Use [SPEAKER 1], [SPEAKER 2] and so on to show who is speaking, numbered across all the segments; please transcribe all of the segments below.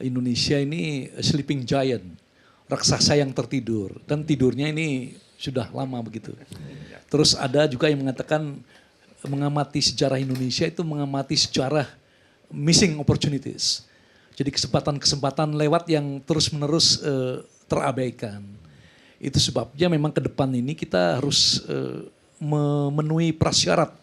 [SPEAKER 1] Indonesia ini sleeping giant, raksasa yang tertidur. Dan tidurnya ini sudah lama begitu. Terus ada juga yang mengatakan mengamati sejarah Indonesia itu mengamati sejarah missing opportunities. Jadi kesempatan-kesempatan lewat yang terus-menerus terabaikan. Itu sebabnya memang ke depan ini kita harus memenuhi prasyarat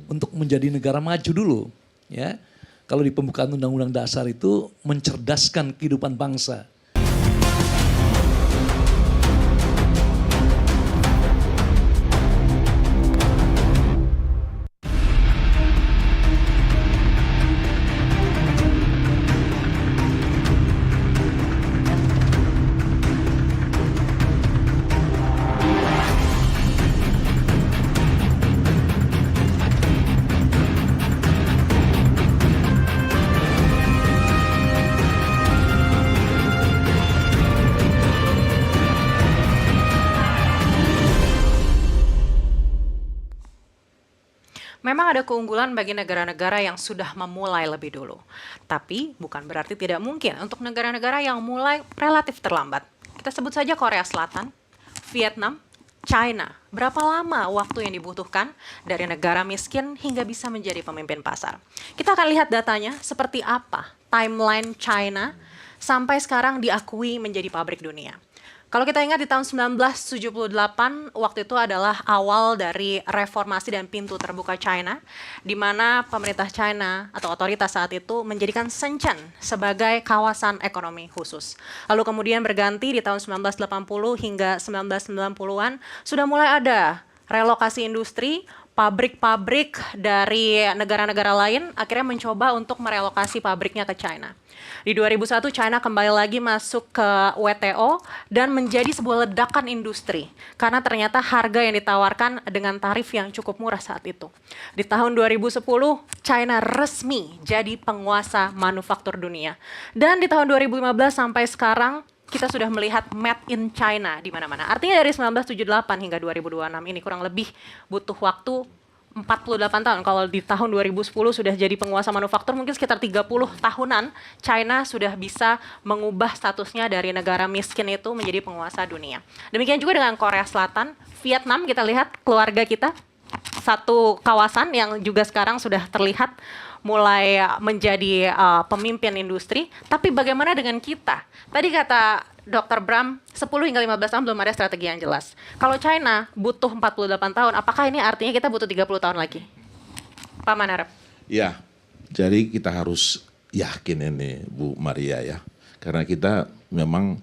[SPEAKER 1] untuk menjadi negara maju dulu. Ya, kalau di pembukaan Undang-Undang Dasar itu mencerdaskan kehidupan bangsa.
[SPEAKER 2] Memang ada keunggulan bagi negara-negara yang sudah memulai lebih dulu. Tapi bukan berarti tidak mungkin untuk negara-negara yang mulai relatif terlambat. Kita sebut saja Korea Selatan, Vietnam, China. Berapa lama waktu yang dibutuhkan dari negara miskin hingga bisa menjadi pemimpin pasar? Kita akan lihat datanya seperti apa timeline China sampai sekarang diakui menjadi pabrik dunia. Kalau kita ingat di tahun 1978, waktu itu adalah awal dari reformasi dan pintu terbuka China, di mana pemerintah China atau otoritas saat itu menjadikan Shenzhen sebagai kawasan ekonomi khusus. Lalu kemudian berganti di tahun 1980 hingga 1990-an, sudah mulai ada relokasi industri, pabrik-pabrik dari negara-negara lain akhirnya mencoba untuk merelokasi pabriknya ke China. Di 2001 China kembali lagi masuk ke WTO dan menjadi sebuah ledakan industri karena ternyata harga yang ditawarkan dengan tarif yang cukup murah saat itu. Di tahun 2010 China resmi jadi penguasa manufaktur dunia. Dan di tahun 2015 sampai sekarang kita sudah melihat made in China di mana-mana. Artinya dari 1978 hingga 2026 ini kurang lebih butuh waktu 48 tahun. Kalau di tahun 2010 sudah jadi penguasa manufaktur, mungkin sekitar 30 tahunan China sudah bisa mengubah statusnya dari negara miskin itu menjadi penguasa dunia. Demikian juga dengan Korea Selatan, Vietnam, kita lihat keluarga kita, satu kawasan yang juga sekarang sudah terlihat mulai menjadi pemimpin industri. Tapi bagaimana dengan kita? Tadi kata Dr. Bram, 10 hingga 15 tahun belum ada strategi yang jelas. Kalau China butuh 48 tahun, apakah ini artinya kita butuh 30 tahun lagi? Pak Manarep.
[SPEAKER 3] Ya, jadi kita harus yakin ini Bu Maria ya. Karena kita memang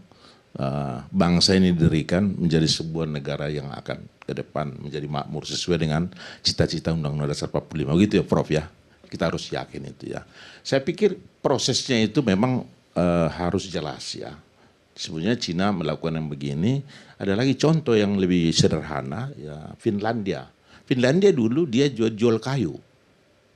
[SPEAKER 3] bangsa ini didirikan menjadi sebuah negara yang akan ke depan menjadi makmur sesuai dengan cita-cita Undang-Undang Dasar 45. Begitu ya Prof ya. Kita harus yakin itu ya. Saya pikir prosesnya itu memang harus jelas ya. Sebenarnya Cina melakukan yang begini, ada lagi contoh yang lebih sederhana ya, Finlandia. Finlandia dulu dia jual kayu.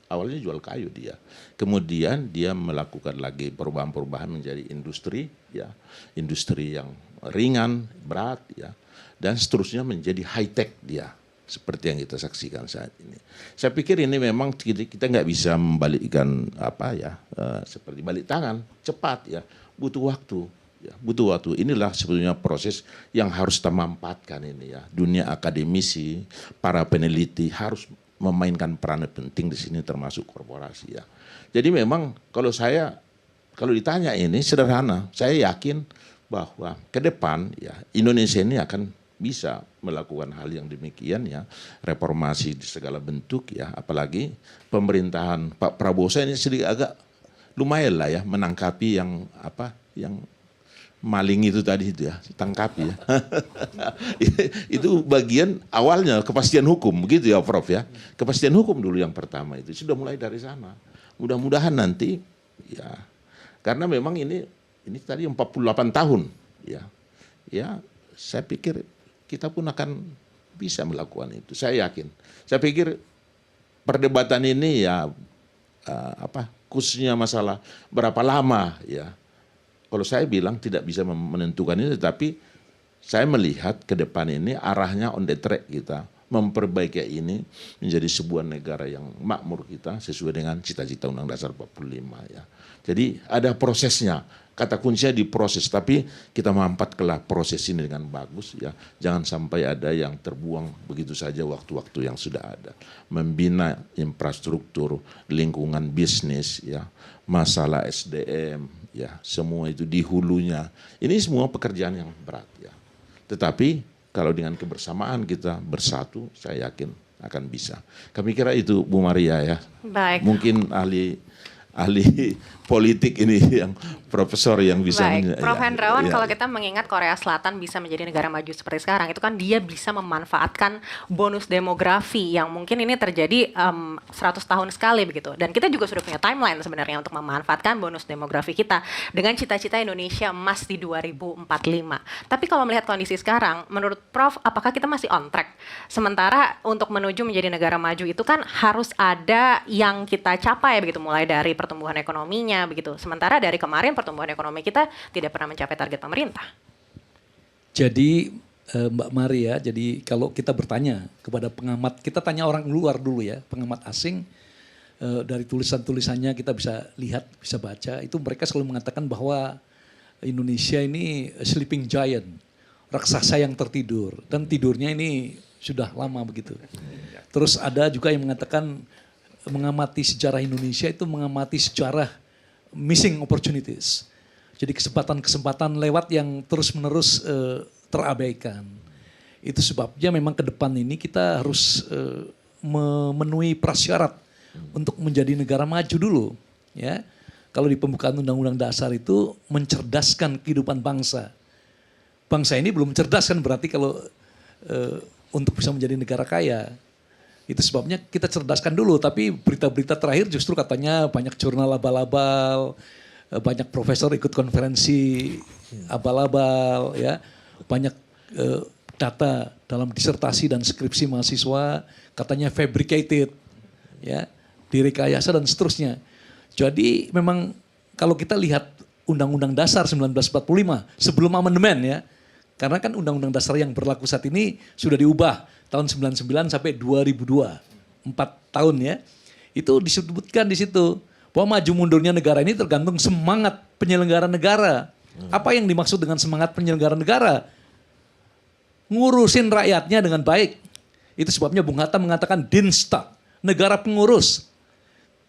[SPEAKER 3] Awalnya jual kayu dia. Kemudian dia melakukan lagi perubahan-perubahan menjadi industri ya, industri yang ringan, berat ya, dan seterusnya menjadi high tech dia. Seperti yang kita saksikan saat ini. Saya pikir ini memang kita nggak bisa membalikkan apa ya, seperti balik tangan cepat ya, butuh waktu. Ya, butuh waktu. Inilah sebetulnya proses yang harus kita manfaatkan ini ya. Dunia akademisi, para peneliti harus memainkan peran penting di sini termasuk korporasi ya. Jadi memang kalau ditanya ini sederhana, saya yakin bahwa ke depan ya Indonesia ini akan bisa melakukan hal yang demikian ya, reformasi di segala bentuk ya, apalagi pemerintahan Pak Prabowo saya ini sedikit agak lumayan lah ya menangkapi yang apa yang maling itu tadi itu ya, tangkapi ya. Itu bagian awalnya kepastian hukum, begitu ya Prof ya. Kepastian hukum dulu yang pertama itu, sudah mulai dari sana. Mudah-mudahan nanti ya, karena memang ini tadi 48 tahun ya. Ya, saya pikir kita pun akan bisa melakukan itu, saya yakin. Saya pikir perdebatan ini ya khususnya masalah berapa lama ya. Kalau saya bilang tidak bisa menentukan ini, tetapi saya melihat ke depan ini arahnya on the track kita memperbaiki ini menjadi sebuah negara yang makmur kita sesuai dengan cita-cita Undang-Undang Dasar 45 ya. Jadi ada prosesnya kata kuncinya di proses, tapi kita manfaatkanlah proses ini dengan bagus ya. Jangan sampai ada yang terbuang begitu saja waktu-waktu yang sudah ada. Membina infrastruktur, lingkungan bisnis ya, masalah SDM ya, semua itu di hulunya. Ini semua pekerjaan yang berat ya. Tetapi kalau dengan kebersamaan kita bersatu, saya yakin akan bisa. Kami kira itu Bu Maria ya.
[SPEAKER 2] Baik.
[SPEAKER 3] Mungkin ahli politik ini yang profesor yang bisa.
[SPEAKER 2] Baik, Prof. Hendrawan,
[SPEAKER 3] ya.
[SPEAKER 2] kalau kita mengingat Korea Selatan bisa menjadi negara maju seperti sekarang, itu kan dia bisa memanfaatkan bonus demografi yang mungkin ini terjadi 100 tahun sekali begitu. Dan kita juga sudah punya timeline sebenarnya untuk memanfaatkan bonus demografi kita dengan cita-cita Indonesia emas di 2045. Tapi kalau melihat kondisi sekarang, menurut Prof, apakah kita masih on track? Sementara untuk menuju menjadi negara maju itu kan harus ada yang kita capai begitu, mulai dari pertumbuhan ekonominya begitu. Sementara dari kemarin pertumbuhan ekonomi kita tidak pernah mencapai target pemerintah.
[SPEAKER 1] Jadi Mbak Maria, jadi kalau kita bertanya kepada pengamat, kita tanya orang luar dulu ya, pengamat asing, dari tulisan-tulisannya kita bisa lihat, bisa baca, itu mereka selalu mengatakan bahwa Indonesia ini sleeping giant, raksasa yang tertidur, dan tidurnya ini sudah lama begitu. Terus ada juga yang mengatakan mengamati sejarah Indonesia itu mengamati sejarah missing opportunities. Jadi kesempatan-kesempatan lewat yang terus-menerus terabaikan. Itu sebabnya memang ke depan ini kita harus memenuhi prasyarat untuk menjadi negara maju dulu. Ya, kalau di pembukaan Undang-Undang Dasar itu mencerdaskan kehidupan bangsa. Bangsa ini belum cerdas kan berarti kalau untuk bisa menjadi negara kaya. Itu sebabnya kita cerdaskan dulu, tapi berita-berita terakhir justru katanya banyak jurnal abal-abal, banyak profesor ikut konferensi abal-abal, ya, banyak data dalam disertasi dan skripsi mahasiswa katanya fabricated, ya, direkayasa dan seterusnya. Jadi memang kalau kita lihat Undang-Undang Dasar 1945 sebelum amandemen ya, karena kan Undang-Undang Dasar yang berlaku saat ini sudah diubah tahun 99 sampai 2002, 4 tahun ya. Itu disebutkan di situ bahwa maju mundurnya negara ini tergantung semangat penyelenggara negara. Apa yang dimaksud dengan semangat penyelenggara negara? Ngurusin rakyatnya dengan baik. Itu sebabnya Bung Hatta mengatakan Dienstag, negara pengurus.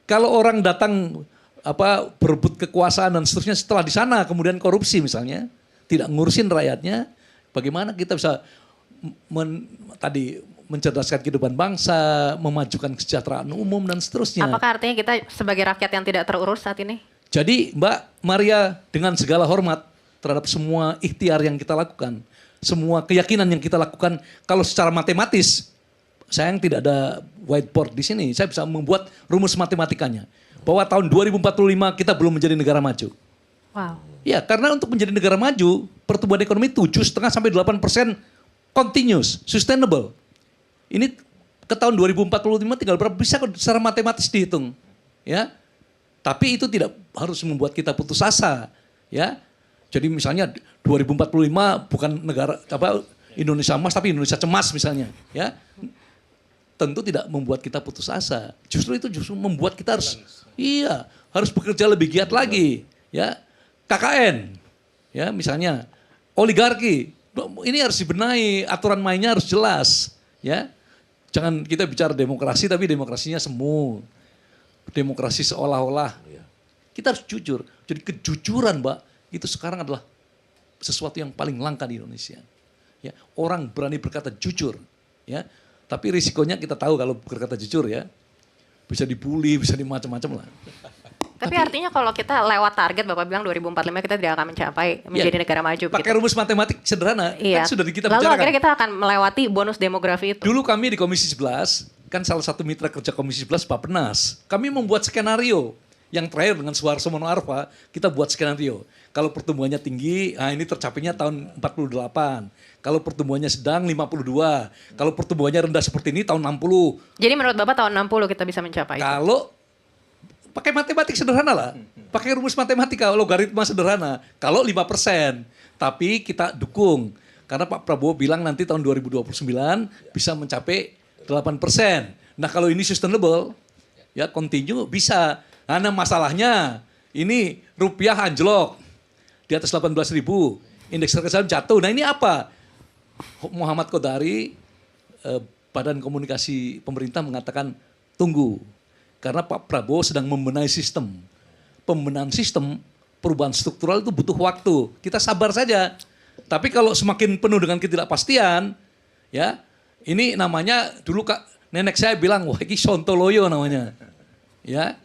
[SPEAKER 1] Kalau orang datang berebut kekuasaan dan seterusnya, setelah di sana kemudian korupsi misalnya, tidak ngurusin rakyatnya, bagaimana kita bisa mencerdaskan kehidupan bangsa, memajukan kesejahteraan umum dan seterusnya.
[SPEAKER 2] Apakah artinya kita sebagai rakyat yang tidak terurus saat ini?
[SPEAKER 1] Jadi Mbak Maria, dengan segala hormat terhadap semua ikhtiar yang kita lakukan, semua keyakinan yang kita lakukan, kalau secara matematis, sayang tidak ada whiteboard di sini, saya bisa membuat rumus matematikanya. Bahwa tahun 2045 kita belum menjadi negara maju.
[SPEAKER 2] Wow.
[SPEAKER 1] Ya, karena untuk menjadi negara maju, pertumbuhan ekonomi 7,5 sampai 8% continuous, sustainable. Ini ke tahun 2045 tinggal berapa, bisa secara matematis dihitung. Ya. Tapi itu tidak harus membuat kita putus asa, ya. Jadi misalnya 2045 bukan negara Indonesia emas tapi Indonesia cemas misalnya, ya. Tentu tidak membuat kita putus asa. Justru itu membuat kita harus bekerja lebih giat lagi, ya. KKN, ya misalnya oligarki, ini harus dibenahi, aturan mainnya harus jelas, ya. Jangan kita bicara demokrasi tapi demokrasinya semu. Demokrasi seolah-olah. Kita harus jujur. Jadi kejujuran, Mbak, itu sekarang adalah sesuatu yang paling langka di Indonesia. Ya, orang berani berkata jujur, ya. Tapi risikonya kita tahu kalau berkata jujur ya, bisa dibully, bisa dimacam-macam lah.
[SPEAKER 2] Tapi artinya kalau kita lewat target, Bapak bilang 2045 kita tidak akan mencapai menjadi negara maju.
[SPEAKER 1] Pakai rumus matematik sederhana,
[SPEAKER 2] iya.
[SPEAKER 1] Kan sudah kita
[SPEAKER 2] Lalu
[SPEAKER 1] bicarakan.
[SPEAKER 2] akhirnya kita akan melewati bonus demografi itu.
[SPEAKER 1] Dulu kami di Komisi 11, kan salah satu mitra kerja Komisi 11 Bappenas, kami membuat skenario. Yang terakhir dengan Suharto Mono Arfa, kita buat skenario. Kalau pertumbuhannya tinggi, ini tercapainya tahun 48. Kalau pertumbuhannya sedang 52. Kalau pertumbuhannya rendah seperti ini tahun 60.
[SPEAKER 2] Jadi menurut Bapak tahun 60 kita bisa mencapai itu?
[SPEAKER 1] Kalau pakai matematik sederhana lah. Pakai rumus matematika, logaritma sederhana. Kalau 5%. Tapi kita dukung. Karena Pak Prabowo bilang nanti tahun 2029 bisa mencapai 8%. Nah kalau ini sustainable, ya continue bisa. Karena masalahnya ini rupiah anjlok. di atas 18.000, indeks harga saham jatuh. Nah ini apa? Muhammad Qodari, Badan Komunikasi Pemerintah mengatakan tunggu, karena Pak Prabowo sedang membenahi sistem. Pembenahan sistem, perubahan struktural itu butuh waktu. Kita sabar saja. Tapi kalau semakin penuh dengan ketidakpastian, ya ini namanya dulu nenek saya bilang, wah ini sontoloyo namanya, ya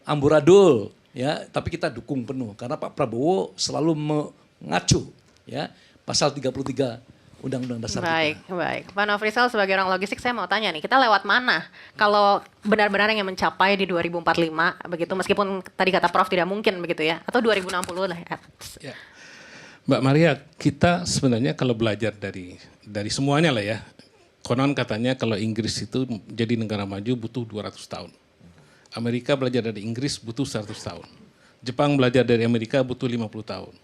[SPEAKER 1] amburadul, ya. Tapi kita dukung penuh karena Pak Prabowo selalu mengacu, ya pasal 33 Undang-Undang Dasar kita.
[SPEAKER 2] Baik. Pak Nofrisal sebagai orang logistik saya mau tanya nih, kita lewat mana kalau benar-benar yang mencapai di 2045 begitu, meskipun tadi kata Prof tidak mungkin begitu ya, atau 2060 lah ya.
[SPEAKER 4] Mbak Maria, kita sebenarnya kalau belajar dari semuanya lah ya, konon katanya kalau Inggris itu jadi negara maju butuh 200 tahun. Amerika belajar dari Inggris butuh 100 tahun. Jepang belajar dari Amerika butuh 50 tahun.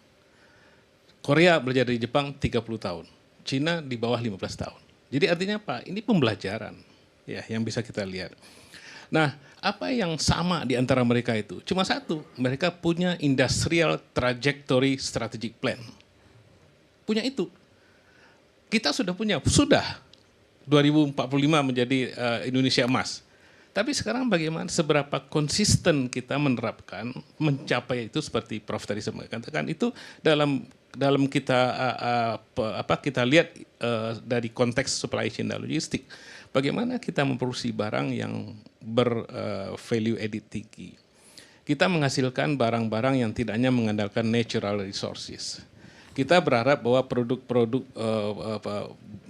[SPEAKER 4] Korea belajar dari Jepang 30 tahun. Cina di bawah 15 tahun. Jadi artinya apa? Ini pembelajaran ya yang bisa kita lihat. Nah, apa yang sama di antara mereka itu? Cuma satu, mereka punya Industrial Trajectory Strategic Plan. Punya itu. Kita sudah punya, 2045 menjadi Indonesia emas. Tapi sekarang bagaimana, seberapa konsisten kita menerapkan, mencapai itu seperti Prof tadi katakan, itu dalam kita kita lihat dari konteks supply chain dan logistik, bagaimana kita memproduksi barang yang value added tinggi. Kita menghasilkan barang-barang yang tidak hanya mengandalkan natural resources. Kita berharap bahwa produk-produk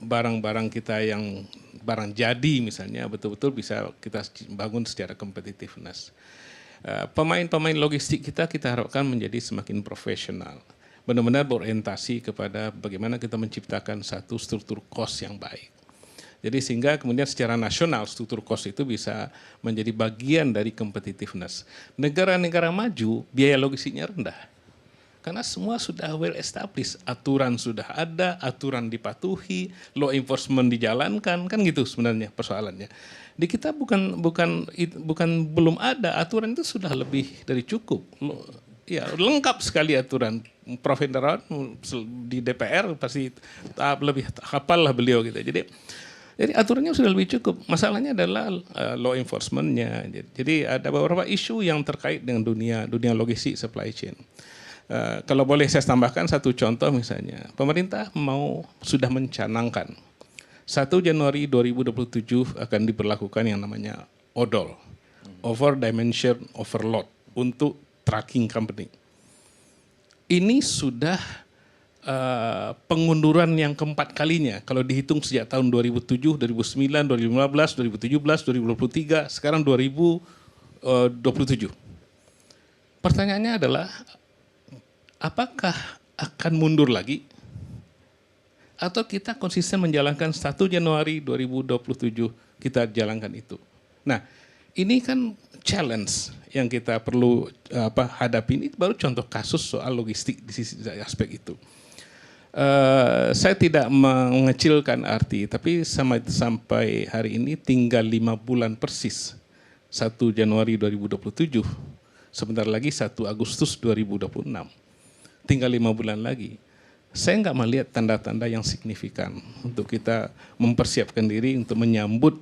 [SPEAKER 4] barang-barang kita yang barang jadi misalnya betul-betul bisa kita bangun secara competitiveness. Pemain-pemain logistik kita harapkan menjadi semakin profesional. Benar-benar berorientasi kepada bagaimana kita menciptakan satu struktur cost yang baik. Jadi sehingga kemudian secara nasional struktur cost itu bisa menjadi bagian dari competitiveness. Negara-negara maju biaya logistiknya rendah. Karena semua sudah well established, aturan sudah ada, aturan dipatuhi, law enforcement dijalankan, kan gitu sebenarnya persoalannya. Di kita bukan belum ada, aturan itu sudah lebih dari cukup. Ya, lengkap sekali aturan. Prof Hendrawan di DPR pasti lebih hafal lah beliau gitu. Jadi aturannya sudah lebih cukup. Masalahnya adalah law enforcement-nya. Jadi ada beberapa isu yang terkait dengan dunia logistik supply chain. Kalau boleh saya tambahkan satu contoh misalnya, pemerintah sudah mencanangkan 1 Januari 2027 akan diberlakukan yang namanya ODOL, Over Dimension Overload, untuk trucking company. Ini sudah pengunduran yang keempat kalinya kalau dihitung sejak tahun 2007, 2009, 2015, 2017, 2023, sekarang 2027. Pertanyaannya adalah apakah akan mundur lagi atau kita konsisten menjalankan 1 Januari 2027 kita jalankan itu. Nah, ini kan challenge yang kita perlu hadapi. Ini baru contoh kasus soal logistik di sisi aspek itu. Saya tidak mengecilkan arti, tapi sampai hari ini tinggal 5 bulan persis 1 Januari 2027. Sebentar lagi 1 Agustus 2026. Tinggal 5 bulan lagi. Saya nggak melihat tanda-tanda yang signifikan untuk kita mempersiapkan diri untuk menyambut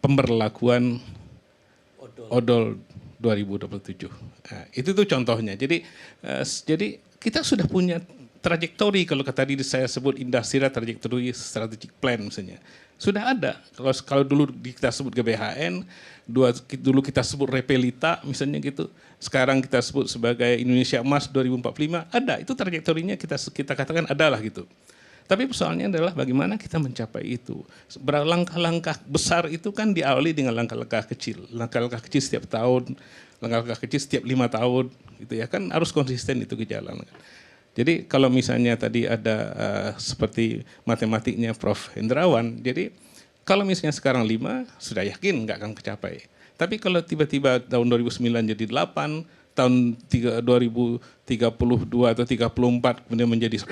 [SPEAKER 4] pemberlakuan ODOL 2027. Nah, itu tuh contohnya. Jadi kita sudah punya trajektori, kalau tadi saya sebut Industrial Trajectory Strategic Plan misalnya. Sudah ada. Kalau dulu kita sebut GBHN, dulu kita sebut Repelita misalnya gitu. Sekarang kita sebut sebagai Indonesia Emas 2045, ada. Itu trajektorinya kita katakan adalah gitu. Tapi persoalannya adalah bagaimana kita mencapai itu. Langkah-langkah besar itu kan diawali dengan langkah-langkah kecil. Langkah-langkah kecil setiap tahun, langkah-langkah kecil setiap 5 tahun, gitu ya kan harus konsisten itu jalan. Jadi kalau misalnya tadi ada seperti matematiknya Prof Hendrawan, jadi kalau misalnya sekarang 5, sudah yakin nggak akan kecapai. Tapi kalau tiba-tiba tahun 2009 jadi 8, tahun 2032 atau 34 kemudian menjadi 10,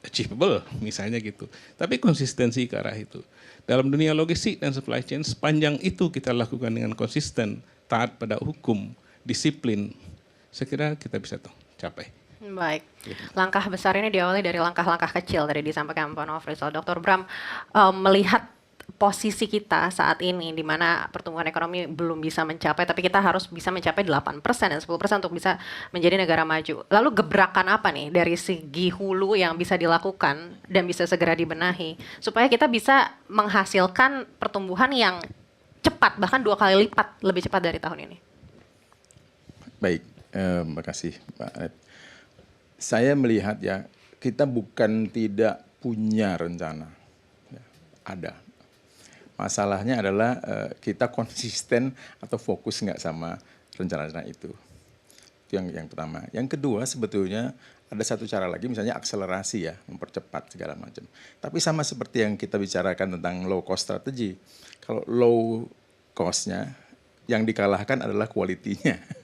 [SPEAKER 4] achievable misalnya gitu. Tapi konsistensi ke arah itu. Dalam dunia logistik dan supply chain, sepanjang itu kita lakukan dengan konsisten, taat pada hukum, disiplin, saya kira kita bisa capai.
[SPEAKER 2] Baik, langkah besar ini diawali dari langkah-langkah kecil tadi disampaikan Pak Nofrisal. Dr. Bram, melihat posisi kita saat ini di mana pertumbuhan ekonomi belum bisa mencapai, tapi kita harus bisa mencapai 8% dan 10% untuk bisa menjadi negara maju. Lalu gebrakan apa nih dari segi hulu yang bisa dilakukan dan bisa segera dibenahi supaya kita bisa menghasilkan pertumbuhan yang cepat, bahkan 2 kali lipat lebih cepat dari tahun ini?
[SPEAKER 5] Baik, terima kasih Pak Ed. Saya melihat ya, kita bukan tidak punya rencana. Ya, ada. Masalahnya adalah kita konsisten atau fokus nggak sama rencana-rencana itu. Itu yang pertama. Yang kedua sebetulnya ada satu cara lagi, misalnya akselerasi ya, mempercepat segala macam. Tapi sama seperti yang kita bicarakan tentang low cost strategy. Kalau low cost-nya, yang dikalahkan adalah quality-nya.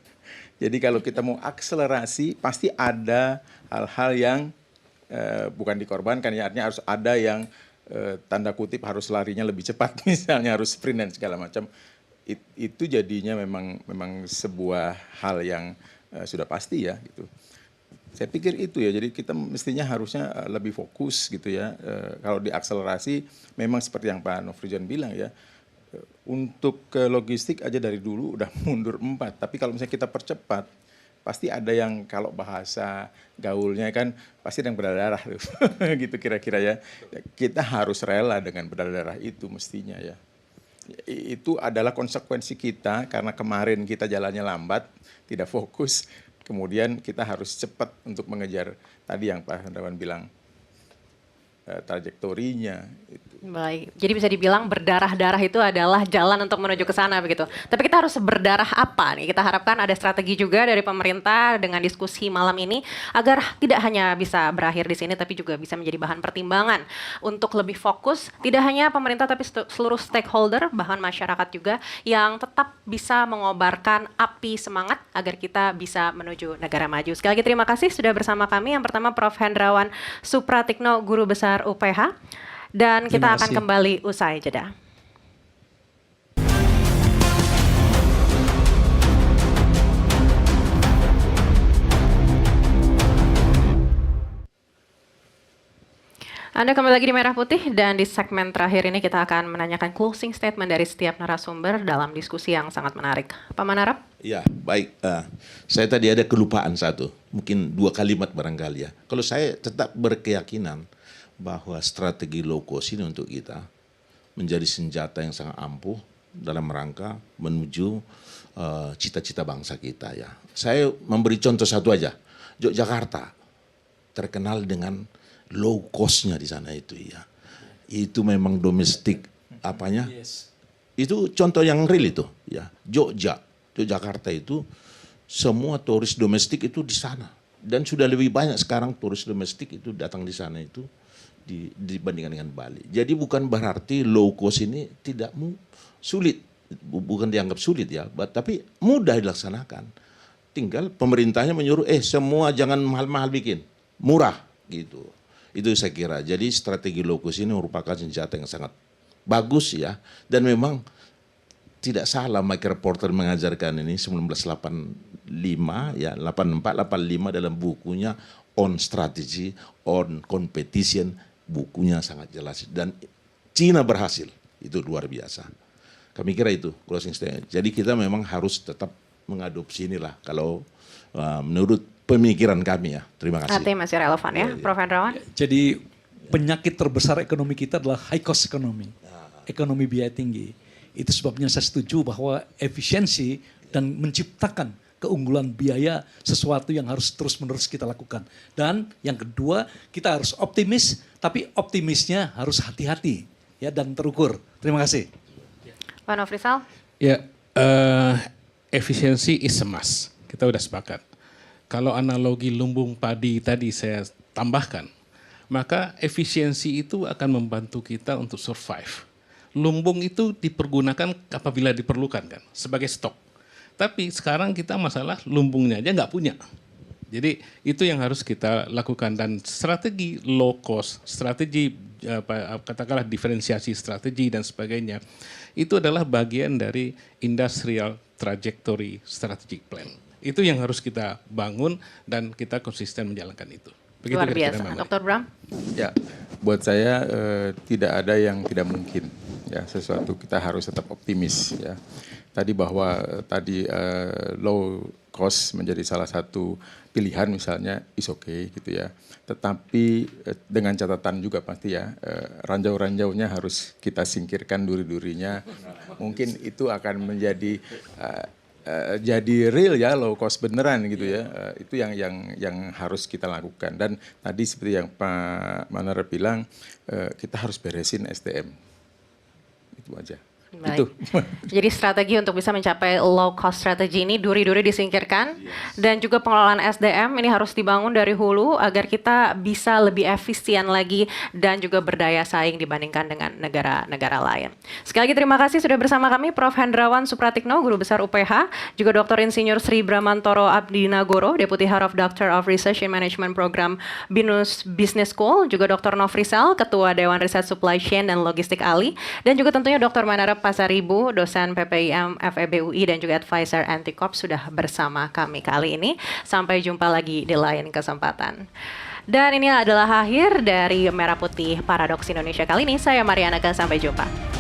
[SPEAKER 5] Jadi kalau kita mau akselerasi, pasti ada hal-hal yang bukan dikorbankan, ya artinya harus ada yang tanda kutip harus larinya lebih cepat, misalnya harus sprint dan segala macam. Itu jadinya memang sebuah hal yang sudah pasti ya gitu. Saya pikir itu ya, jadi kita mestinya harusnya lebih fokus gitu ya. Kalau diakselerasi memang seperti yang Pak Nofrijan bilang ya, untuk logistik aja dari dulu udah mundur 4, tapi kalau misalnya kita percepat, pasti ada yang kalau bahasa gaulnya kan pasti ada yang berdarah tuh. Gitu kira-kira ya. Kita harus rela dengan berdarah itu mestinya ya. Itu adalah konsekuensi kita karena kemarin kita jalannya lambat, tidak fokus. Kemudian kita harus cepat untuk mengejar tadi yang Pak Hendrawan bilang, trajektorinya.
[SPEAKER 2] Baik, jadi bisa dibilang berdarah-darah itu adalah jalan untuk menuju ke sana begitu. Tapi kita harus berdarah apa nih? Kita harapkan ada strategi juga dari pemerintah dengan diskusi malam ini agar tidak hanya bisa berakhir di sini tapi juga bisa menjadi bahan pertimbangan untuk lebih fokus, tidak hanya pemerintah tapi seluruh stakeholder, bahkan masyarakat juga yang tetap bisa mengobarkan api semangat agar kita bisa menuju negara maju. Sekali lagi terima kasih sudah bersama kami. Yang pertama Prof. Hendrawan Supratikno, Guru Besar UPH. Dan kita
[SPEAKER 1] Terima
[SPEAKER 2] akan
[SPEAKER 1] kasih.
[SPEAKER 2] kembali usai jeda. Anda kembali lagi di Merah Putih dan di segmen terakhir ini kita akan menanyakan closing statement dari setiap narasumber dalam diskusi yang sangat menarik. Pak Manarap?
[SPEAKER 3] Ya, baik. Saya tadi ada kelupaan satu, mungkin 2 kalimat barangkali ya. Kalau saya tetap berkeyakinan bahwa strategi low cost ini untuk kita menjadi senjata yang sangat ampuh dalam rangka menuju cita-cita bangsa kita ya. Saya memberi contoh satu aja. Yogyakarta terkenal dengan low cost-nya di sana itu ya. Itu memang domestik apanya? Itu contoh yang real itu ya. Yogyakarta itu semua turis domestik itu di sana dan sudah lebih banyak sekarang turis domestik itu datang di sana itu dibandingkan dengan Bali. Jadi bukan berarti low cost ini tidak sulit, bukan dianggap sulit ya, tapi mudah dilaksanakan. Tinggal pemerintahnya menyuruh semua jangan mahal-mahal bikin, murah gitu. Itu saya kira. Jadi strategi low cost ini merupakan senjata yang sangat bagus ya. Dan memang tidak salah Mike Reporter mengajarkan ini 1985 ya, 84, 85 dalam bukunya On Strategy, On Competition, bukunya sangat jelas. Dan Cina berhasil, itu luar biasa. Kami kira itu closing statement. Jadi kita memang harus tetap mengadopsi inilah kalau menurut pemikiran kami ya. Terima kasih.
[SPEAKER 2] Artinya masih relevan ya, Prof. Hendrawan?
[SPEAKER 1] Jadi penyakit terbesar ekonomi kita adalah high cost ekonomi. Ekonomi biaya tinggi. Itu sebabnya saya setuju bahwa efisiensi dan menciptakan keunggulan biaya sesuatu yang harus terus-menerus kita lakukan. Dan yang kedua, kita harus optimis, tapi optimisnya harus hati-hati ya dan terukur. Terima kasih.
[SPEAKER 2] Pak Nofrisal?
[SPEAKER 4] Ya, efisiensi is a must. Kita udah sepakat. Kalau analogi lumbung padi tadi saya tambahkan, maka efisiensi itu akan membantu kita untuk survive. Lumbung itu dipergunakan apabila diperlukan kan, sebagai stok. Tapi sekarang kita masalah lumbungnya aja nggak punya. Jadi itu yang harus kita lakukan dan strategi low cost, strategi katakanlah diferensiasi strategi dan sebagainya, itu adalah bagian dari industrial trajectory strategic plan. Itu yang harus kita bangun dan kita konsisten menjalankan itu. Begitu
[SPEAKER 2] Luar
[SPEAKER 4] kira-kira,
[SPEAKER 2] biasa.
[SPEAKER 4] Mbak Mari.
[SPEAKER 2] Dr. Bram?
[SPEAKER 5] Ya, buat saya tidak ada yang tidak mungkin. Ya, sesuatu kita harus tetap optimis. Ya, tadi bahwa low cost menjadi salah satu pilihan misalnya is okay gitu ya. Tetapi dengan catatan juga pasti ya, ranjau-ranjaunya harus kita singkirkan, duri-durinya. Mungkin itu akan menjadi jadi real ya, low cost beneran gitu ya. Itu yang harus kita lakukan. Dan tadi seperti yang Pak Manar bilang, kita harus beresin SDM. Itu aja.
[SPEAKER 2] Baik.
[SPEAKER 5] Itu.
[SPEAKER 2] Jadi strategi untuk bisa mencapai low cost strategy ini duri-duri disingkirkan dan juga pengelolaan SDM ini harus dibangun dari hulu agar kita bisa lebih efisien lagi dan juga berdaya saing dibandingkan dengan negara-negara lain. Sekali lagi terima kasih sudah bersama kami Prof. Hendrawan Supratikno, Guru Besar UPH, juga Dr. Insinyur Sri Bramantoro Abdinagoro, Deputy Head of Doctor of Research in Management Program BINUS Business School, juga Dr. Nofrisal, Ketua Dewan Riset Supply Chain dan Logistik Ali, dan juga tentunya Dr. Manarep Pasaribu, dosen PPIM FEB UI dan juga advisor Anti-Corp sudah bersama kami kali ini. Sampai jumpa lagi di lain kesempatan. Dan ini adalah akhir dari Merah Putih Paradoks Indonesia kali ini. Saya Mariana, sampai jumpa.